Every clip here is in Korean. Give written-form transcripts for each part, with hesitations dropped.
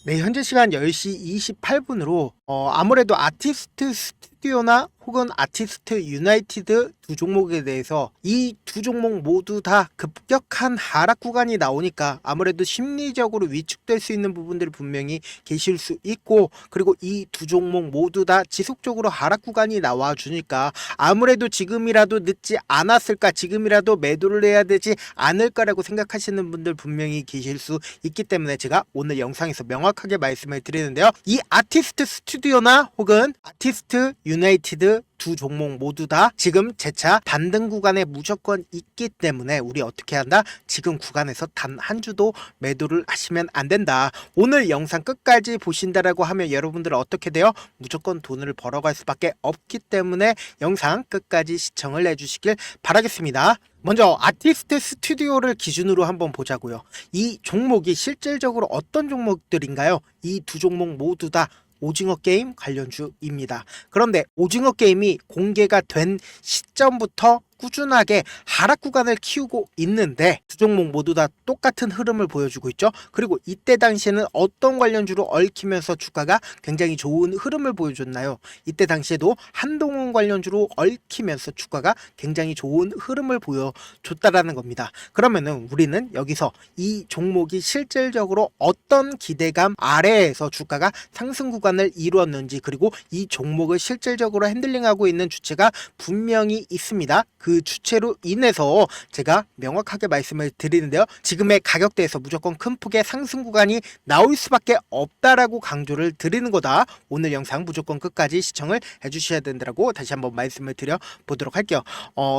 네, 현재 시간 10시 28분으로 아무래도 아티스트 스튜디오나 혹은 아티스트 유나이티드 두 종목에 대해서 이 두 종목 모두 다 급격한 하락 구간이 나오니까 아무래도 심리적으로 위축될 수 있는 부분들이 분명히 계실 수 있고, 그리고 이 두 종목 모두 다 지속적으로 하락 구간이 나와 주니까 아무래도 지금이라도 늦지 않았을까, 지금이라도 매도를 해야 되지 않을까라고 생각하시는 분들 분명히 계실 수 있기 때문에 제가 오늘 영상에서 명확하게 말씀을 드리는데요. 이 아티스트 스튜디오나 혹은 아티스트 유나이티드 두 종목 모두 다 지금 재차 반등 구간에 무조건 있기 때문에 우리 어떻게 한다? 지금 구간에서 단 한 주도 매도를 하시면 안 된다. 오늘 영상 끝까지 보신다라고 하면 여러분들은 어떻게 돼요? 무조건 돈을 벌어갈 수밖에 없기 때문에 영상 끝까지 시청을 해주시길 바라겠습니다. 먼저 아티스트 스튜디오를 기준으로 한번 보자고요. 이 종목이 실질적으로 어떤 종목들인가요? 이 두 종목 모두 다 오징어 게임 관련주입니다. 그런데 오징어 게임이 공개가 된 시점부터 꾸준하게 하락 구간을 키우고 있는데 두 종목 모두 다 똑같은 흐름을 보여주고 있죠. 그리고 이때 당시에는 어떤 관련주로 얽히면서 주가가 굉장히 좋은 흐름을 보여줬나요? 이때 당시에도 한동훈 관련주로 얽히면서 주가가 굉장히 좋은 흐름을 보여줬다라는 겁니다. 그러면은 우리는 여기서 이 종목이 실질적으로 어떤 기대감 아래에서 주가가 상승 구간을 이루었는지, 그리고 이 종목을 실질적으로 핸들링하고 있는 주체가 분명히 있습니다. 그 주체로 인해서 제가 명확하게 말씀을 드리는데요. 지금의 가격대에서 무조건 큰 폭의 상승 구간이 나올 수밖에 없다라고 강조를 드리는 거다. 오늘 영상 무조건 끝까지 시청을 해주셔야 된다고 다시 한번 말씀을 드려보도록 할게요.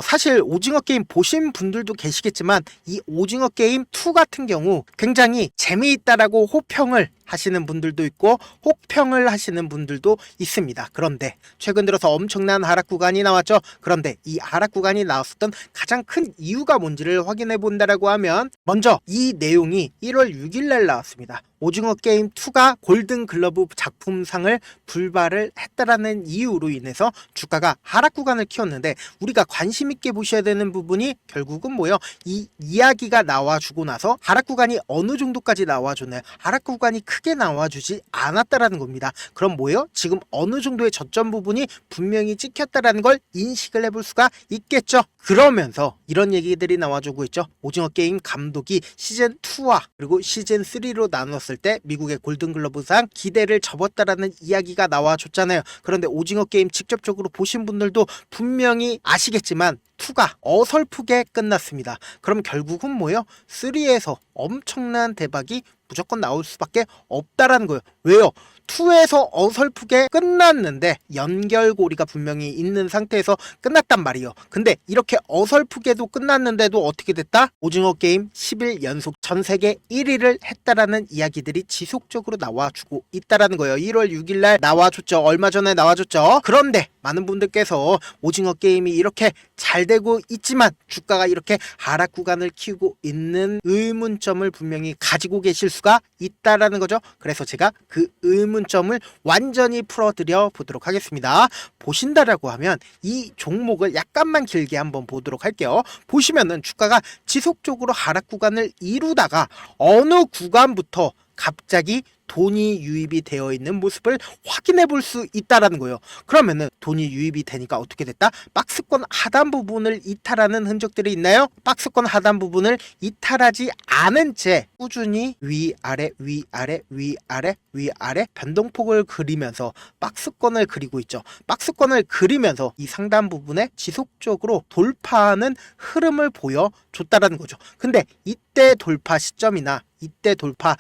사실 오징어 게임 보신 분들도 계시겠지만 이 오징어 게임 2 같은 경우 굉장히 재미있다라고 호평을 하시는 분들도 있고 혹평을 하시는 분들도 있습니다. 그런데 최근 들어서 엄청난 하락 구간이 나왔죠. 그런데 이 하락 구간이 나왔었던 가장 큰 이유가 뭔지를 확인해 본다라고 하면, 먼저 이 내용이 1월 6일 날 나왔습니다. 오징어 게임 2가 골든 글러브 작품상을 불발을 했다라는 이유로 인해서 주가가 하락 구간을 키웠는데, 우리가 관심 있게 보셔야 되는 부분이 결국은 뭐예요? 이 이야기가 나와주고 나서 하락 구간이 어느 정도까지 나와줬나요? 하락 구간이 크게 나와주지 않았다라는 겁니다. 그럼 뭐예요? 지금 어느 정도의 저점 부분이 분명히 찍혔다라는 걸 인식을 해볼 수가 있겠죠. 그러면서 이런 얘기들이 나와주고 있죠. 오징어 게임 감독이 시즌 2와 그리고 시즌 3로 나눴을 때 미국의 골든글러브상 기대를 접었다라는 이야기가 나와줬잖아요. 그런데 오징어 게임 직접적으로 보신 분들도 분명히 아시겠지만 2가 어설프게 끝났습니다. 그럼 결국은 뭐예요? 3에서 엄청난 대박이 무조건 나올 수밖에 없다라는 거예요. 왜요? 2에서 어설프게 끝났는데 연결고리가 분명히 있는 상태에서 끝났단 말이에요. 근데 이렇게 어설프게도 끝났는데도 어떻게 됐다? 오징어 게임 10일 연속 전 세계 1위를 했다라는 이야기들이 지속적으로 나와주고 있다라는 거예요. 1월 6일 날 나와줬죠. 얼마 전에 나와줬죠. 그런데 많은 분들께서 오징어 게임이 이렇게 잘 되고 있지만 주가가 이렇게 하락 구간을 키우고 있는 의문점을 분명히 가지고 계실 수가 있다라는 거죠. 그래서 제가 그 의문점을 완전히 풀어드려 보도록 하겠습니다. 보신다라고 하면 이 종목을 약간만 길게 한번 보도록 할게요. 보시면은 주가가 지속적으로 하락 구간을 이루다가 어느 구간부터 갑자기 돈이 유입이 되어 있는 모습을 확인해 볼 수 있다라는 거예요. 그러면은 돈이 유입이 되니까 어떻게 됐다? 박스권 하단 부분을 이탈하는 흔적들이 있나요? 박스권 하단 부분을 이탈하지 않은 채 꾸준히 위아래 위아래 위아래 위아래 변동폭을 그리면서 박스권을 그리고 있죠. 박스권을 그리면서 이 상단 부분에 지속적으로 돌파하는 흐름을 보여줬다라는 거죠. 근데 이때 돌파 시점이나 이때 돌파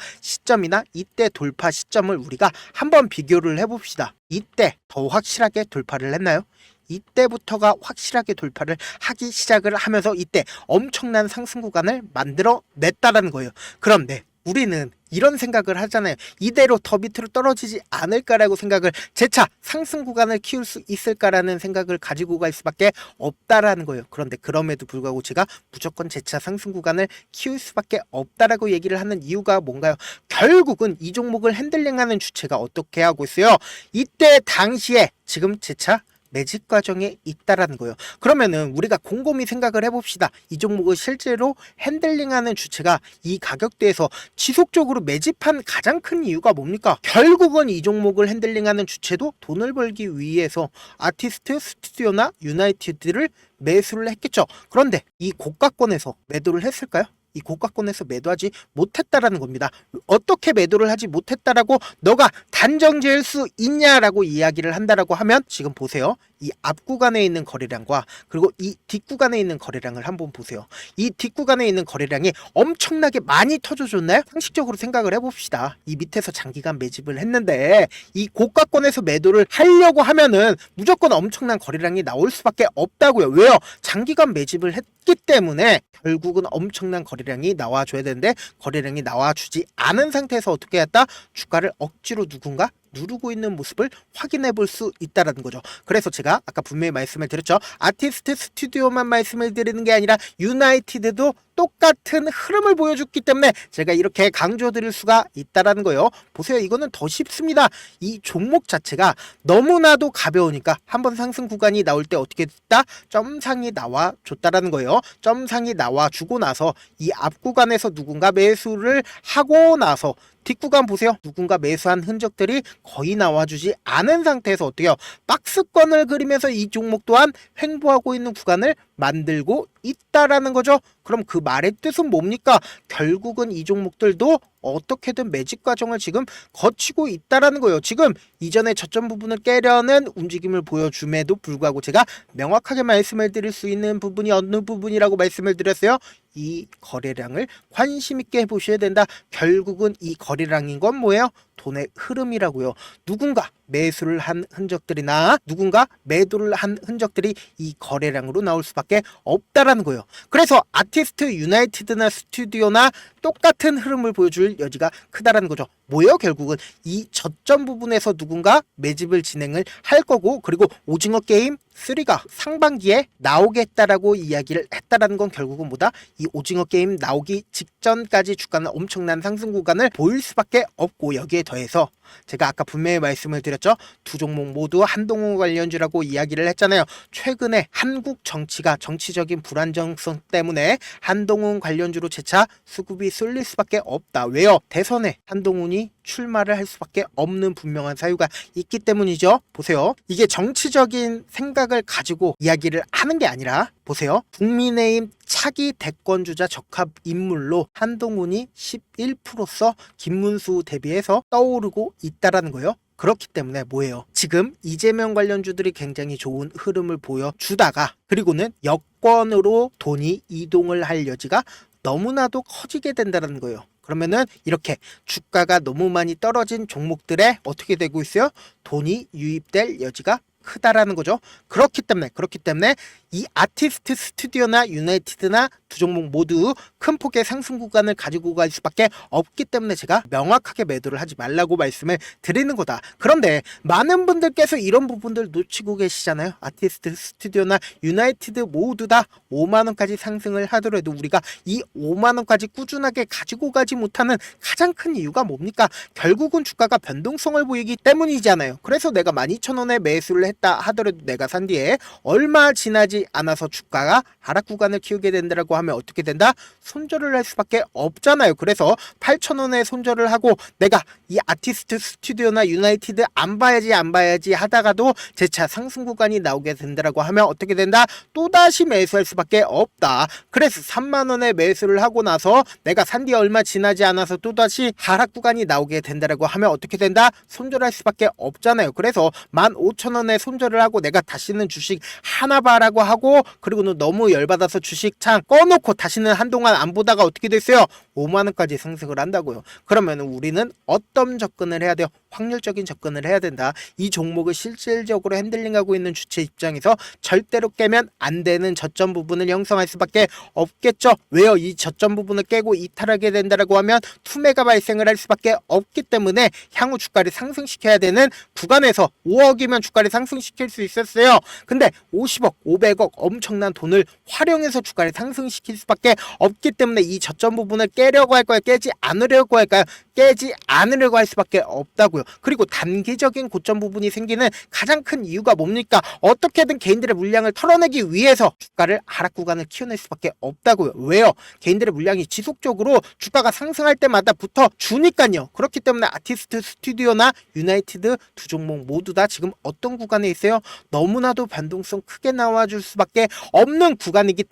시점을 우리가 한번 비교를 해봅시다. 이때 더 확실하게 돌파를 했나요? 이때부터가 확실하게 돌파를 하기 시작을 하면서 이때 엄청난 상승 구간을 만들어 냈다라는 거예요. 그런데 우리는 이런 생각을 하잖아요. 이대로 더 밑으로 떨어지지 않을까라고 생각을, 재차 상승 구간을 키울 수 있을까라는 생각을 가지고 갈 수밖에 없다라는 거예요. 그런데 그럼에도 불구하고 제가 무조건 재차 상승 구간을 키울 수밖에 없다라고 얘기를 하는 이유가 뭔가요? 결국은 이 종목을 핸들링하는 주체가 어떻게 하고 있어요? 이때 당시에 지금 재차 매집 과정에 있다라는 거예요. 그러면은 우리가 곰곰이 생각을 해봅시다. 이 종목을 실제로 핸들링하는 주체가 이 가격대에서 지속적으로 매집한 가장 큰 이유가 뭡니까? 결국은 이 종목을 핸들링하는 주체도 돈을 벌기 위해서 아티스트, 스튜디오나 유나이티드를 매수를 했겠죠. 그런데 이 고가권에서 매도를 했을까요? 이 고가권에서 매도하지 못했다라는 겁니다. 어떻게 매도를 하지 못했다라고 너가 단정 지을 수 있냐라고 이야기를 한다라고 하면 지금 보세요. 이 앞 구간에 있는 거래량과 그리고 이 뒷구간에 있는 거래량을 한번 보세요. 이 뒷구간에 있는 거래량이 엄청나게 많이 터져줬나요? 상식적으로 생각을 해봅시다. 이 밑에서 장기간 매집을 했는데 이 고가권에서 매도를 하려고 하면은 무조건 엄청난 거래량이 나올 수밖에 없다고요. 왜요? 장기간 매집을 했기 때문에 결국은 엄청난 거래량이 나와줘야 되는데 거래량이 나와주지 않은 상태에서 어떻게 했다? 주가를 억지로 누군가 누르고 있는 모습을 확인해 볼 수 있다라는 거죠. 그래서 제가 아까 분명히 말씀을 드렸죠. 아티스트 스튜디오만 말씀을 드리는 게 아니라 유나이티드도 똑같은 흐름을 보여줬기 때문에 제가 이렇게 강조드릴 수가 있다라는 거예요. 보세요. 이거는 더 쉽습니다. 이 종목 자체가 너무나도 가벼우니까 한번 상승 구간이 나올 때 어떻게 됐다? 점상이 나와줬다라는 거예요. 점상이 나와주고 나서 이 앞 구간에서 누군가 매수를 하고 나서 뒷구간 보세요. 누군가 매수한 흔적들이 거의 나와주지 않은 상태에서 어떻게 해요? 박스권을 그리면서 이 종목 또한 횡보하고 있는 구간을 만들고 있다라는 거죠. 그럼 그 말의 뜻은 뭡니까? 결국은 이 종목들도 어떻게든 매집 과정을 지금 거치고 있다라는 거예요. 지금 이전에 저점 부분을 깨려는 움직임을 보여줌에도 불구하고 제가 명확하게 말씀을 드릴 수 있는 부분이 어느 부분이라고 말씀을 드렸어요. 이 거래량을 관심 있게 해보셔야 된다. 결국은 이 거래량인 건 뭐예요? 돈의 흐름이라고요. 누군가 매수를 한 흔적들이나 누군가 매도를 한 흔적들이 이 거래량으로 나올 수밖에 없다라는 거예요. 그래서 아티스트, 유나이티드나 스튜디오나 똑같은 흐름을 보여줄 여지가 크다라는 거죠. 뭐예요? 결국은 이 저점 부분에서 누군가 매집을 진행을 할 거고 그리고 오징어 게임 3가 상반기에 나오겠다라고 이야기를 했다라는 건 결국은 뭐다? 이 오징어 게임 나오기 직전까지 주가는 엄청난 상승 구간을 보일 수밖에 없고 여기에 더해서 제가 아까 분명히 말씀을 드렸죠. 두 종목 모두 한동훈 관련주라고 이야기를 했잖아요. 최근에 한국 정치가 정치적인 불안정성 때문에 한동훈 관련주로 재차 수급이 쏠릴 수밖에 없다. 왜요? 대선에 한동훈이 출마를 할 수밖에 없는 분명한 사유가 있기 때문이죠. 보세요. 이게 정치적인 생각을 가지고 이야기를 하는 게 아니라 보세요. 국민의힘 차기 대권주자 적합 인물로 한동훈이 11%서 김문수 대비해서 떠오르고 있다라는 거예요. 그렇기 때문에 뭐예요? 지금 이재명 관련주들이 굉장히 좋은 흐름을 보여주다가 그리고는 여권으로 돈이 이동을 할 여지가 너무나도 커지게 된다는 거예요. 그러면은 이렇게 주가가 너무 많이 떨어진 종목들에 어떻게 되고 있어요? 돈이 유입될 여지가 크다라는 거죠. 그렇기 때문에 이 아티스트 스튜디오나 유나이티드나 두 종목 모두 큰 폭의 상승 구간을 가지고 갈 수밖에 없기 때문에 제가 명확하게 매도를 하지 말라고 말씀을 드리는 거다. 그런데 많은 분들께서 이런 부분들 놓치고 계시잖아요. 아티스트 스튜디오나 유나이티드 모두 다 5만원까지 상승을 하더라도 우리가 이 5만원까지 꾸준하게 가지고 가지 못하는 가장 큰 이유가 뭡니까? 결국은 주가가 변동성을 보이기 때문이잖아요. 그래서 내가 12,000원에 매수를 했다 하더라도 내가 산 뒤에 얼마 지나지 않아서 주가가 하락 구간을 키우게 된다라고 하면 어떻게 된다? 손절을 할 수밖에 없잖아요. 그래서 8,000원에 손절을 하고 내가 이 아티스트 스튜디오나 유나이티드 안 봐야지 하다가도 재차 상승 구간이 나오게 된다라고 하면 어떻게 된다? 또다시 매수할 수밖에 없다. 그래서 3만원에 매수를 하고 나서 내가 산 뒤에 얼마 지나지 않아서 또다시 하락 구간이 나오게 된다라고 하면 어떻게 된다? 손절할 수밖에 없잖아요. 그래서 15,000원에 손절을 하고 내가 다시는 주식 하나 봐라고 하고 그리고는 너무 열받아서 주식창 꺼놓고 다시는 한동안 안 보다가 어떻게 됐어요? 5만원까지 상승을 한다고요. 그러면 우리는 어떤 접근을 해야 돼요? 확률적인 접근을 해야 된다. 이 종목을 실질적으로 핸들링하고 있는 주체 입장에서 절대로 깨면 안 되는 저점 부분을 형성할 수밖에 없겠죠. 왜요? 이 저점 부분을 깨고 이탈하게 된다라고 하면 투매가 발생을 할 수밖에 없기 때문에 향후 주가를 상승시켜야 되는 구간에서 5억이면 주가를 상승시킬 수 있었어요. 근데 50억, 500억 엄청난 돈을 활용해서 주가를 상승시킬 수밖에 없기 때문에 이 저점 부분을 깨려고 할 거예요? 깨지 않으려고 할까요? 깨지 않으려고 할 수밖에 없다고요. 그리고 단기적인 고점 부분이 생기는 가장 큰 이유가 뭡니까? 어떻게든 개인들의 물량을 털어내기 위해서 주가를 하락 구간을 키워낼 수밖에 없다고요. 왜요? 개인들의 물량이 지속적으로 주가가 상승할 때마다 붙어 주니까요. 그렇기 때문에 아티스트 스튜디오나 유나이티드 두 종목 모두 다 지금 어떤 구간에 있어요? 너무나도 변동성 크게 나와줄 수밖에 없는 구간이기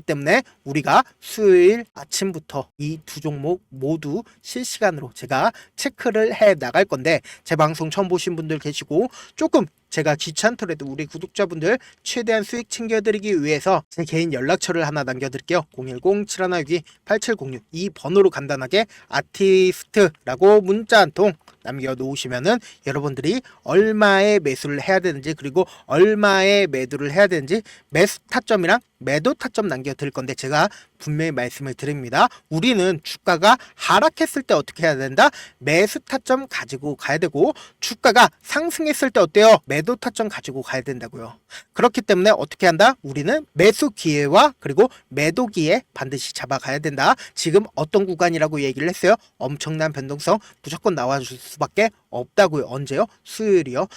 때문에 우리가 수요일 아침부터 이 두 종목 모두 실시간으로 제가 체크를 해 나갈 건데, 제 방송 처음 보신 분들 계시고 조금 제가 귀찮더라도 우리 구독자분들 최대한 수익 챙겨드리기 위해서 제 개인 연락처를 하나 남겨드릴게요. 010-7162-8706 이 번호로 간단하게 아티스트라고 문자 한 통 남겨놓으시면은 여러분들이 얼마의 매수를 해야 되는지, 그리고 얼마의 매도를 해야 되는지 매수 타점이랑 매도 타점 남겨드릴 건데, 제가 분명히 말씀을 드립니다. 우리는 주가가 하락했을 때 어떻게 해야 된다? 매수 타점 가지고 가야 되고, 주가가 상승했을 때 어때요? 매도 타점 가지고 가야 된다고요. 그렇기 때문에 어떻게 한다? 우리는 매수 기회와 그리고 매도 기회 반드시 잡아가야 된다. 지금 어떤 구간이라고 얘기를 했어요? 엄청난 변동성 무조건 나와줄 수밖에 없다고요. 언제요? 수요일이요.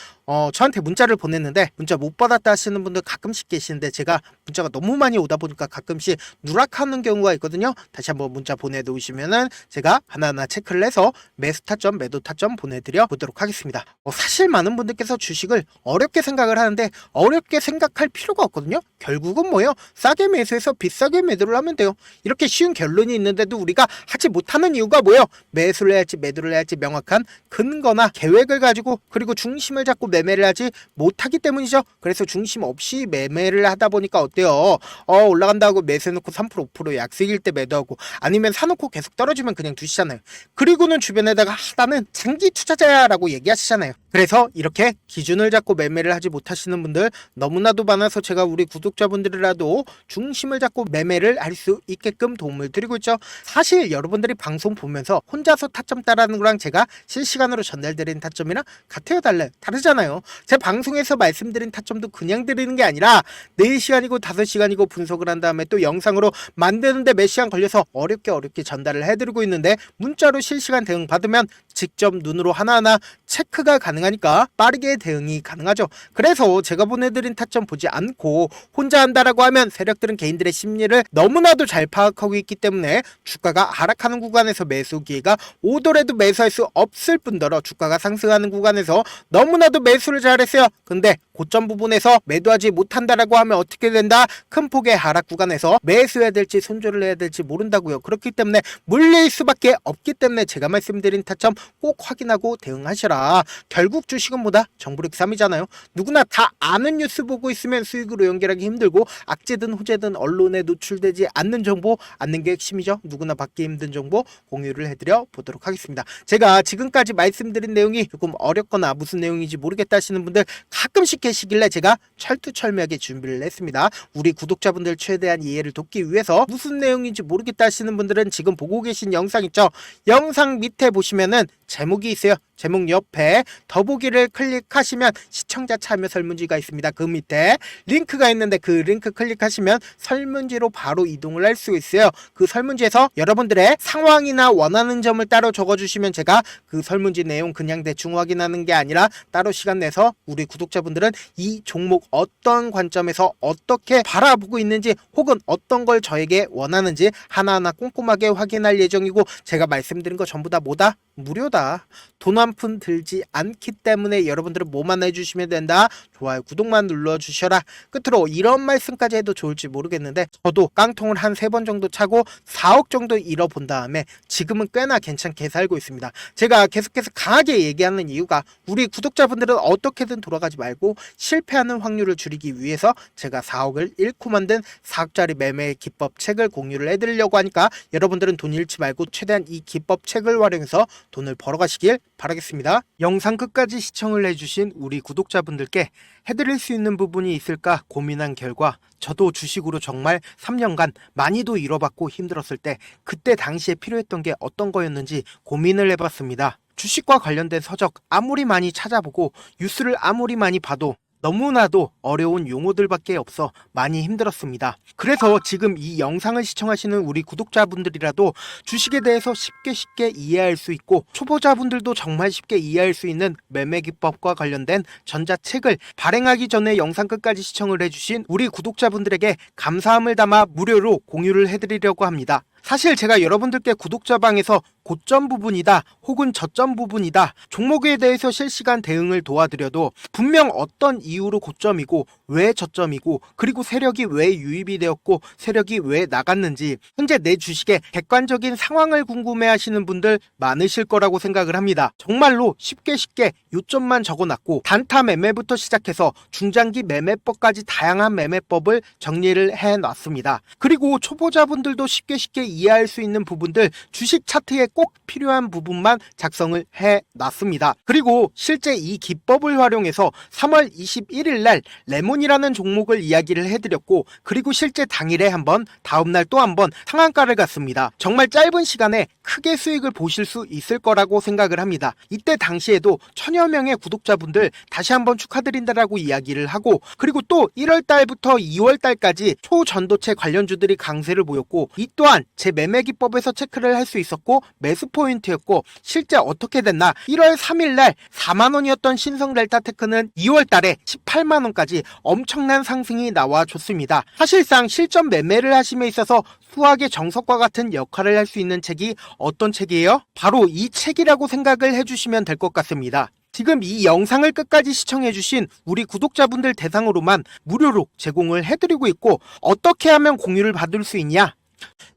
저한테 문자를 보냈는데 문자 못 받았다 하시는 분들 가끔씩 계시는데, 제가 문자가 너무 많이 오다 보니까 가끔씩 누락하는 경우가 있거든요. 다시 한번 문자 보내놓으시면은 제가 하나하나 체크를 해서 매수 타점, 매도 타점 보내드려 보도록 하겠습니다. 사실 많은 분들께서 주식을 어렵게 생각을 하는데, 어렵게 생각할 필요가 없거든요. 결국은 뭐예요? 싸게 매수해서 비싸게 매도를 하면 돼요. 이렇게 쉬운 결론이 있는데도 우리가 하지 못하는 이유가 뭐예요? 매수를 해야지 매도를 해야지 명확한 근거나 계획을 가지고, 그리고 중심을 잡고 매매를 하지 못하기 때문이죠. 그래서 중심 없이 매매를 하다 보니까 어때요? 올라간다 하고 매수해놓고 3% 5% 약세일 때 매도하고, 아니면 사놓고 계속 떨어지면 그냥 두시잖아요. 그리고는 주변에다가 나는 장기 투자자야 라고 얘기하시잖아요. 그래서 이렇게 기준을 잡고 매매를 하지 못하시는 분들 너무나도 많아서 제가 우리 구독자분들이라도 중심을 잡고 매매를 할 수 있게끔 도움을 드리고 있죠. 사실 여러분들이 방송 보면서 혼자서 타점 따라하는 거랑 제가 실시간으로 전달드리는 타점이랑 같아요, 달라요? 다르잖아요. 제 방송에서 말씀드린 타점도 그냥 드리는 게 아니라 4시간이고 5시간이고 분석을 한 다음에 또 영상으로 만드는데 몇 시간 걸려서 어렵게 전달을 해드리고 있는데, 문자로 실시간 대응 받으면 직접 눈으로 하나하나 체크가 가능하니까 빠르게 대응이 가능하죠. 그래서 제가 보내드린 타점 보지 않고 혼자 한다라고 하면 세력들은 개인들의 심리를 너무나도 잘 파악하고 있기 때문에 주가가 하락하는 구간에서 매수 기회가 오더라도 매수할 수 없을 뿐더러 주가가 상승하는 구간에서 너무나도 매수를 잘했어요. 근데 고점 부분에서 매도하지 못한다라고 하면 어떻게 된다? 큰 폭의 하락 구간에서 매수해야 될지 손절을 해야 될지 모른다고요. 그렇기 때문에 물릴 수밖에 없기 때문에 제가 말씀드린 타점 꼭 확인하고 대응하시라. 결국 주식은 뭐다? 정부력 3이잖아요. 누구나 다 아는 뉴스 보고 있으면 수익으로 연결하기 힘들고, 악재든 호재든 언론에 노출되지 않는 정보 않는 게 핵심이죠. 누구나 받기 힘든 정보 공유를 해드려 보도록 하겠습니다. 제가 지금까지 말씀드린 내용이 조금 어렵거나 무슨 내용인지 모르겠다 하시는 분들 가끔씩 계시길래 제가 철두철미하게 준비를 했습니다. 우리 구독자분들 최대한 이해를 돕기 위해서 무슨 내용인지 모르겠다 하시는 분들은 지금 보고 계신 영상 있죠? 영상 밑에 보시면은 제목이 있어요. 제목 옆에 더보기를 클릭하시면 시청자 참여 설문지가 있습니다. 그 밑에 링크가 있는데 그 링크 클릭하시면 설문지로 바로 이동을 할 수 있어요. 그 설문지에서 여러분들의 상황이나 원하는 점을 따로 적어주시면 제가 그 설문지 내용 그냥 대충 확인하는 게 아니라 따로 시간 내서 우리 구독자분들은 이 종목 어떤 관점에서 어떻게 바라보고 있는지, 혹은 어떤 걸 저에게 원하는지 하나하나 꼼꼼하게 확인할 예정이고, 제가 말씀드린 거 전부 다 뭐다? 무료다. 돈 한 푼 들지 않기 때문에 여러분들은 뭐만 해주시면 된다? 좋아요, 구독만 눌러주셔라. 끝으로 이런 말씀까지 해도 좋을지 모르겠는데, 저도 깡통을 한 3번 정도 차고 4억 정도 잃어본 다음에 지금은 꽤나 괜찮게 살고 있습니다. 제가 계속해서 강하게 얘기하는 이유가, 우리 구독자분들은 어떻게든 돌아가지 말고 실패하는 확률을 줄이기 위해서 제가 4억을 잃고 만든 4억짜리 매매 기법 책을 공유를 해드리려고 하니까, 여러분들은 돈 잃지 말고 최대한 이 기법 책을 활용해서 돈을 벌어가시길 바라겠습니다. 영상 끝까지 시청을 해주신 우리 구독자분들께 해드릴 수 있는 부분이 있을까 고민한 결과, 저도 주식으로 정말 3년간 많이도 잃어봤고 힘들었을 때 그때 당시에 필요했던 게 어떤 거였는지 고민을 해봤습니다. 주식과 관련된 서적 아무리 많이 찾아보고 뉴스를 아무리 많이 봐도 너무나도 어려운 용어들밖에 없어 많이 힘들었습니다. 그래서 지금 이 영상을 시청하시는 우리 구독자분들이라도 주식에 대해서 쉽게 이해할 수 있고 초보자분들도 정말 쉽게 이해할 수 있는 매매 기법과 관련된 전자책을 발행하기 전에 영상 끝까지 시청을 해주신 우리 구독자분들에게 감사함을 담아 무료로 공유를 해드리려고 합니다. 사실 제가 여러분들께 구독자방에서 고점 부분이다 혹은 저점 부분이다 종목에 대해서 실시간 대응을 도와드려도 분명 어떤 이유로 고점이고 왜 저점이고 그리고 세력이 왜 유입이 되었고 세력이 왜 나갔는지 현재 내 주식의 객관적인 상황을 궁금해하시는 분들 많으실 거라고 생각을 합니다. 정말로 쉽게 요점만 적어놨고 단타 매매부터 시작해서 중장기 매매법까지 다양한 매매법을 정리를 해놨습니다. 그리고 초보자분들도 쉽게 이해할 수 있는 부분들 주식 차트에 꼭 필요한 부분만 작성을 해놨습니다. 그리고 실제 이 기법을 활용해서 3월 21일 날 레몬이라는 종목을 이야기를 해드렸고 그리고 실제 당일에 한번 다음날 또 한번 상한가를 갔습니다. 정말 짧은 시간에 크게 수익을 보실 수 있을 거라고 생각을 합니다. 이때 당시에도 1000여 명의 구독자분들 다시 한번 축하드린다라고 이야기를 하고 그리고 또 1월 달부터 2월 달까지 초전도체 관련주들이 강세를 보였고 이 또한 제 매매 기법에서 체크를 할 수 있었고 매수 포인트였고 실제 어떻게 됐나 1월 3일 날 4만원이었던 신성 델타테크는 2월 달에 18만원까지 엄청난 상승이 나와줬습니다. 사실상 실전 매매를 하심에 있어서 수학의 정석과 같은 역할을 할 수 있는 책이 어떤 책이에요? 바로 이 책이라고 생각을 해주시면 될 것 같습니다. 지금 이 영상을 끝까지 시청해주신 우리 구독자분들 대상으로만 무료로 제공을 해드리고 있고 어떻게 하면 공유를 받을 수 있냐?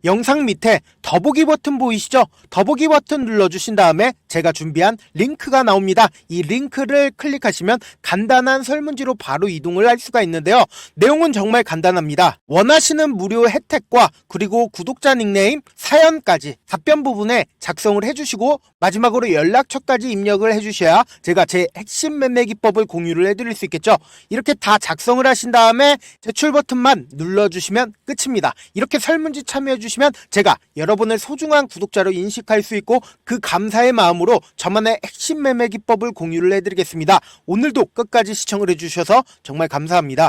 영상 밑에 더보기 버튼 보이시죠? 더보기 버튼 눌러주신 다음에 제가 준비한 링크가 나옵니다. 이 링크를 클릭하시면 간단한 설문지로 바로 이동을 할 수가 있는데요. 내용은 정말 간단합니다. 원하시는 무료 혜택과 그리고 구독자 닉네임, 사연까지 답변 부분에 작성을 해주시고 마지막으로 연락처까지 입력을 해주셔야 제가 제 핵심 매매 기법을 공유를 해드릴 수 있겠죠. 이렇게 다 작성을 하신 다음에 제출 버튼만 눌러주시면 끝입니다. 이렇게 설문지 참여해주시면 제가 여러분을 소중한 구독자로 인식할 수 있고 그 감사의 마음으로 저만의 핵심 매매 기법을 공유를 해드리겠습니다. 오늘도 끝까지 시청을 해주셔서 정말 감사합니다.